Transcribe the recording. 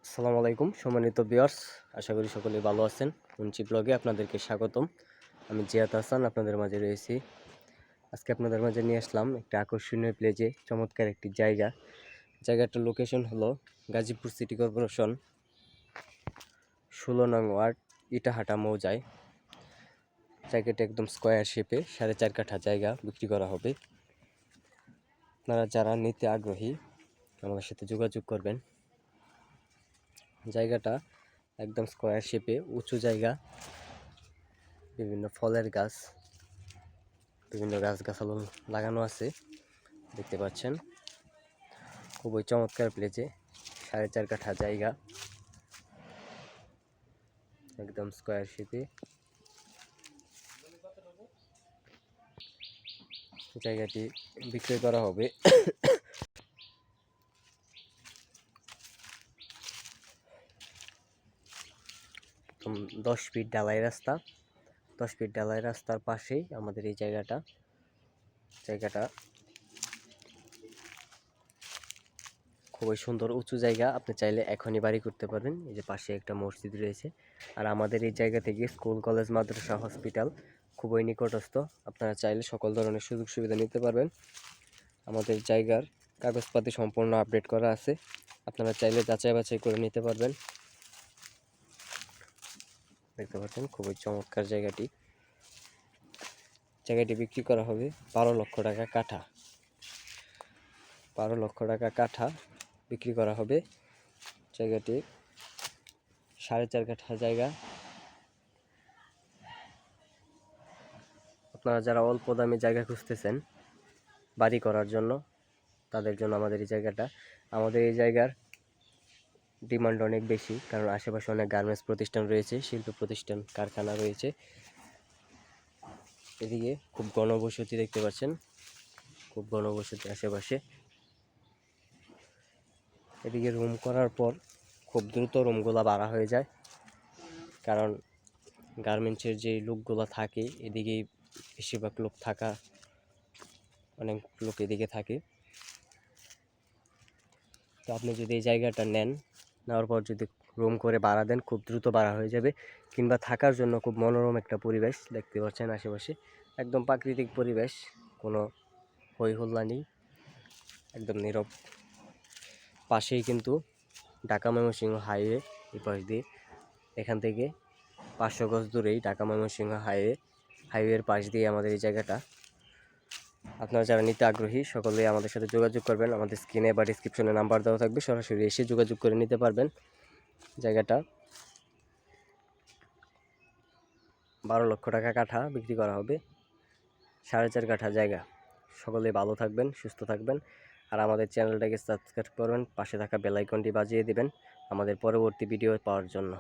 আসসালামু আলাইকুম সম্মানিত ভিউয়ার্স, আশা করি সকলেই ভালো আছেন। মুন্সি ব্লগে আপনাদেরকে স্বাগতম। আমি জিয়াদ হাসান আপনাদের মাঝে রয়েছি। আজকে আপনাদের মাঝে নিয়ে আসলাম একটা আকর্ষণীয় প্লেজে চমৎকার একটি জায়গাটার লোকেশন হলো গাজীপুর সিটি কর্পোরেশন 16 নং ওয়ার্ড ইটাহাটা মৌজায়। জায়গাটা একদম স্কোয়ার শেপে 4.5 কাঠা জায়গা বিক্রি করা হবে। আপনারা যারা নিতে আগ্রহী আমাদের সাথে যোগাযোগ করবেন। জায়গাটা একদম স্কোয়ার শেপে, উঁচু জায়গা, বিভিন্ন ফলের গাছ, বিভিন্ন গাছগাছালি লাগানো আছে দেখতে পাচ্ছেন। খুবই চমৎকার প্লেসে 4.5 কাঠা জায়গা, একদম স্কোয়ার শেপে। জায়গাটি বিক্রয় করা হবে। 10 ফিট ঢালাই রাস্তা, 10 ফিট ঢালাই রাস্তার পাশেই আমাদের এই জায়গাটা খুবই সুন্দর উঁচু জায়গা। আপনি চাইলে এখনই বাড়ি করতে পারবেন। এই যে পাশে একটা মসজিদ রয়েছে। আর আমাদের এই জায়গা থেকে স্কুল, কলেজ, মাদ্রাসা, হসপিটাল খুবই নিকটস্থ। আপনারা চাইলে সকল ধরনের সুযোগ সুবিধা নিতে পারবেন। আমাদের জায়গার কাগজপাতি সম্পূর্ণ আপডেট করা আছে। আপনারা চাইলে যাচাই বাছাই করে নিতে পারবেন। দেখতে পাচ্ছেন খুবই চমৎকার জায়গাটি বিক্রি করা হবে 12 লক্ষ টাকা কাঠা। 12 লক্ষ টাকা কাঠা বিক্রি করা হবে। জায়গাটি 4.5 কাঠা জায়গা। আপনারা যারা অল্প দামে জায়গা খুঁজতেছেন বাড়ি করার জন্য, তাদের জন্য আমাদের এই জায়গার ডিমান্ড অনেক বেশি, কারণ আশেপাশে অনেক গার্মেন্টস প্রতিষ্ঠান রয়েছে, শিল্প প্রতিষ্ঠান, কারখানা রয়েছে। এদিকে খুব ঘনবসতি দেখতে পাচ্ছেন, খুব ঘনবসতি আশেপাশে। এদিকে রুম করার পর খুব দ্রুত রুমগুলা বাড়া হয়ে যায়, কারণ গার্মেন্টসের যে লোকগুলো থাকে এদিকেই বেশিরভাগ লোক থাকা, অনেক লোক এদিকে থাকে। তো আপনি যদি এই জায়গাটা নেওয়ার পর যদি রুম করে ভাড়া দেন, খুব দ্রুত ভাড়া হয়ে যাবে। কিংবা থাকার জন্য খুব মনোরম একটা পরিবেশ দেখতে পাচ্ছেন আশেপাশে, একদম প্রাকৃতিক পরিবেশ, কোনো হই হল্লা নেই, একদম নীরব। পাশেই কিন্তু ঢাকা ময়মনসিংহ হাইওয়ে, এই পাশ দিয়ে এখান থেকে 500 গজ দূরেই ঢাকা ময়মনসিংহ হাইওয়ের পাশ দিয়ে আমাদের এই জায়গাটা। আপনারা যারা নিতে আগ্রহী সকলেই আমাদের সাথে যোগাযোগ করবেন। আমাদের স্ক্রিনে বা ডিসক্রিপশনে নাম্বার দেওয়া থাকবে, সরাসরি এসে যোগাযোগ করে নিতে পারবেন। জায়গাটা 12 লক্ষ টাকা কাঠা বিক্রি করা হবে। 4.5 কাঠা জায়গা। সকলেই ভালো থাকবেন, সুস্থ থাকবেন। আর আমাদের চ্যানেলটাকে সাবস্ক্রাইব করবেন, পাশে থাকা বেল আইকনটি বাজিয়ে দিবেন আমাদের পরবর্তী ভিডিও পাওয়ার জন্য।